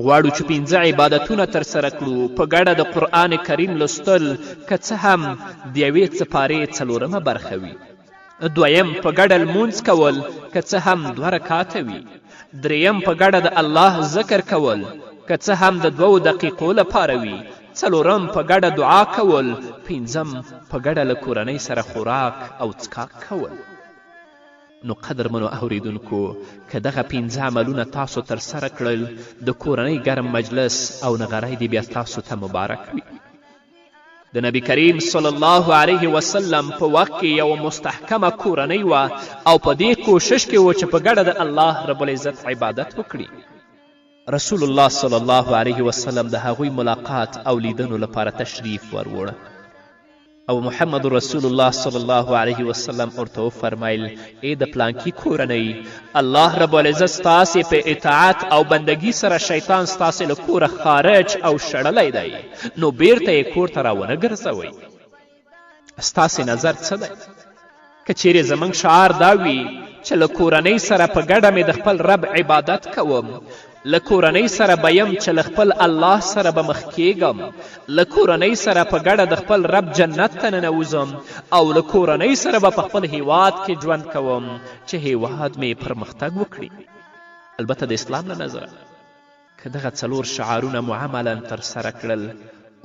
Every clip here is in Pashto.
غواړو چې 5 عبادتونه ترسره کړو، په ګډه د قرآن کریم لوستل که څه هم د یوې څپارې 4مه برخه وي. دویم په ګډه لمونځ کول که څه هم 2 رکعاته وي. دریم په ګډه د الله ذکر کول که څه هم د 2 دقیقو لپاره وي. څلورم په ګډه دعا کول. پنځم په ګډه له کورنۍ سره خوراک او څښاک کول. نو قدرمنو اوریدونکو، که دغه 5 عملونه تاسو ترسره کړل، د کورنۍ ګرم مجلس او نغری دې بیا تاسو ته مبارک وي. د نبی کریم صلی الله علیه وسلم په وخت کې یو مستحکمه کورنۍ وه او په دې کوشش کې و چې په ګډه د الله رب العزت عبادت وکړي. رسول الله صلی الله علیه وسلم د هغوی ملاقات او لیدنو لپاره تشریف وروړه او محمد رسول الله صلی الله علیه وسلم ورته وفرمیل: ای د پلانکي کورنۍ، الله رب العزت ستاسې په اطاعت او بندگی سره شیطان ستاسې له کوره خارج او شړلی دی، نو بیرته یې کور ته راونه ګرځوئ. ستاسې نظر څه دی؟ که چیرې زموږ شعار دا وي چې له کورنۍ سره په ګډه مې د خپل رب عبادت کوم، له کورنۍ سره به یم چې له خپل الله سره به مخ کیږم، له کورنۍ سره په ګډه د خپل رب جنت ته ننوځم، او له کورنۍ سره به په خپل هیواد کې ژوند کوم چې هیواد مې پرمختګ وکړي. البته د اسلام له نظره که دغه 4 شعارونه مو عملا ترسره کړل،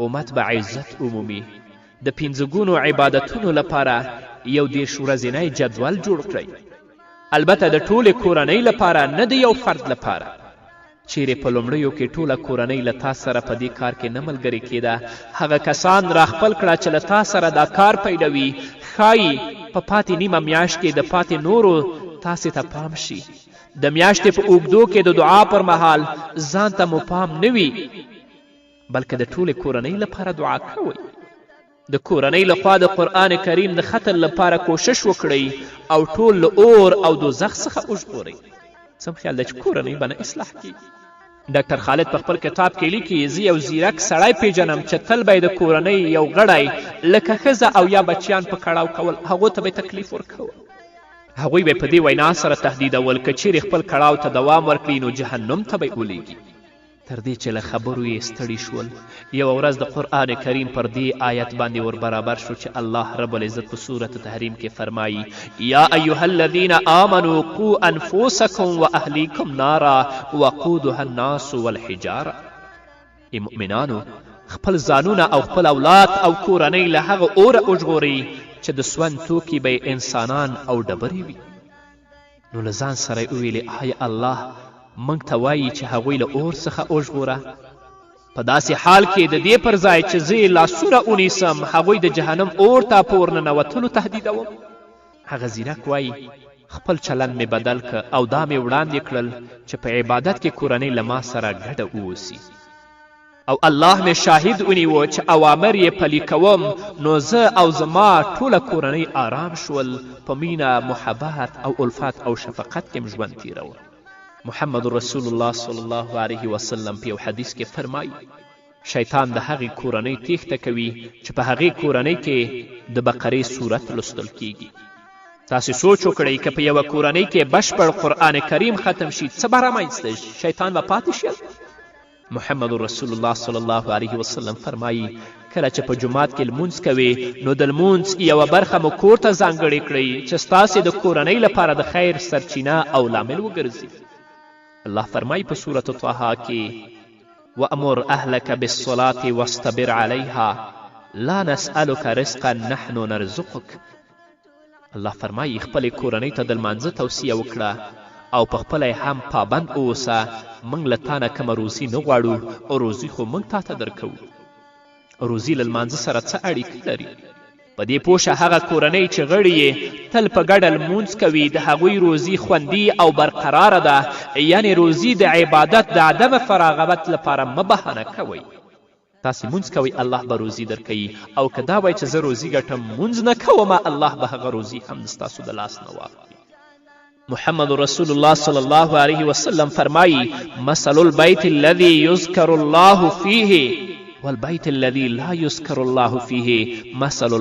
امت به عزت عمومي. د 5 ګونو عبادتونو لپاره یو 10 ورځنی جدول جوړ کړئ. البته د ټولې کورنۍ لپاره، نه د یو فرد لپاره. چیرې په لومړیو کې ټوله کورنۍ له تا سره په دې کار کې نه ملګرې کېده، هغه کسان راخپل کړه چې له تا سره دا کار پیلوي. ښایي په پاتې نیمه میاشت کې د پاتې نورو تاسې ته پام شي. د میاشتې په اوږدو کې د دعا پر مهال ځان ته مو پام نه وي، بلکې د ټولې کورنۍ لپاره دعا کوئ. د کورنۍ لخوا د قرآن کریم د ختم لپاره کوشش وکړئ او ټول له اور او دوزخ څخه وژغورئ. سم خیال ده چې کورنۍ به نه اصلاح کیږي. ډاکټر خالد په خپل کتاب کې لیکي: زه یو زیرک سړی پیژنم چې تل به یې د کورنۍ یو غړی لکه ښځه او یا بچیان په کړاو کول، هغو ته به یې تکلیف ورکول. هغوی به په دې وینا سره تهدیدول که چیرې خپل کړاو ته دوام ورکړي نو جهنم ته به یې ولیږي. تر دې چې له خبرو یې ستړي شول، یوه ورځ د قرآن کریم پر دې آیت باندې ور برابر شو چې الله رب العزت په سورة تحریم کې فرمایي: یا ایها الذین آمنوا قوا انفسکم واهلیکم نارا وقودها الناس والحجاره. ای مؤمنانو، خپل ځانونه او خپل اولاد او کورنۍ له هغه اوره وژغورئ چې د سون توکي به انسانان او ډبرې وي. نو له ځان سره یې وویلې: آیا الله موږ ته وایي چې هغوی له اور څخه وژغوره؟ په داسې حال کې د دې پر ځای چې زه یې لاسونه ونیسم، هغوی د جهنم اور ته په ورننوتلو تهدیدوم. هغه زیرک وایي: خپل چلند مې بدل که او دا مې وړاندې کړل چې په عبادت کې کورنۍ له ما سره ګډه واوسي، او الله مې شاهد ونیوه چې اوامر یې پلي کوم، نو زه او زما ټوله کورنۍ آرام شول، په مینه، محبت او الفت او شفقت کې م ژوند تېروه. محمد رسول الله صلی الله علیه وسلم په یو حدیث کې فرمایي: شیطان د هغې کورنۍ تیښته کوي چې په هغې کورنۍ کې د بقرې صورت لوستل کیږي. تاسې سوچ وکړئ که په یوه کورنۍ کې بشپړ قرآن کریم ختم شي، څه به رامنځته شي؟ شیطان به پاتې شي؟ محمد رسول الله صلی الله علیه وسلم فرمایي: کله چې په جومات کې لمونځ کوئ نو د لمونځ یوه برخه مو کور ته ځانګړې کړئ چې ستاسې د کورنۍ لپاره د خیر سرچینه او لامل وګرځي. الله فرمایي په سورة طه کې: وأمر أهلك بالصلاة واصطبر عليها لا نسألك رزقا نحن نرزقك. الله فرمایي خپلې کورنۍ ته د لمانځه توصیه وکړه او په خپله هم پابند اوسه، موږ له تا نه کومه روزي نه غواړو، روزي خو موږ تا ته درکوو. روزي له لمانځه سره څه اړیکه لري؟ په دې پوشه هغه کورنۍ چې غړي یې تل په ګډه لمونځ کوي، د هغوی روزي خوندي او برقراره ده. یعنې روزي د عبادت د عدم فراغت لپاره مه بهانه کوئ. تاسې مونځ کوئ، الله به روزي درکوي، او که دا وایي چې زه روزي ګټم مونځ نه کومه، الله به هغه روزي هم ستاسو د لاس نه واخلي. محمد رسول الله صلی الله علیه وسلم فرمایي: مثل البیت الذي يذكر الله فيه والبيت الذي لا يذكر الله فيه مثل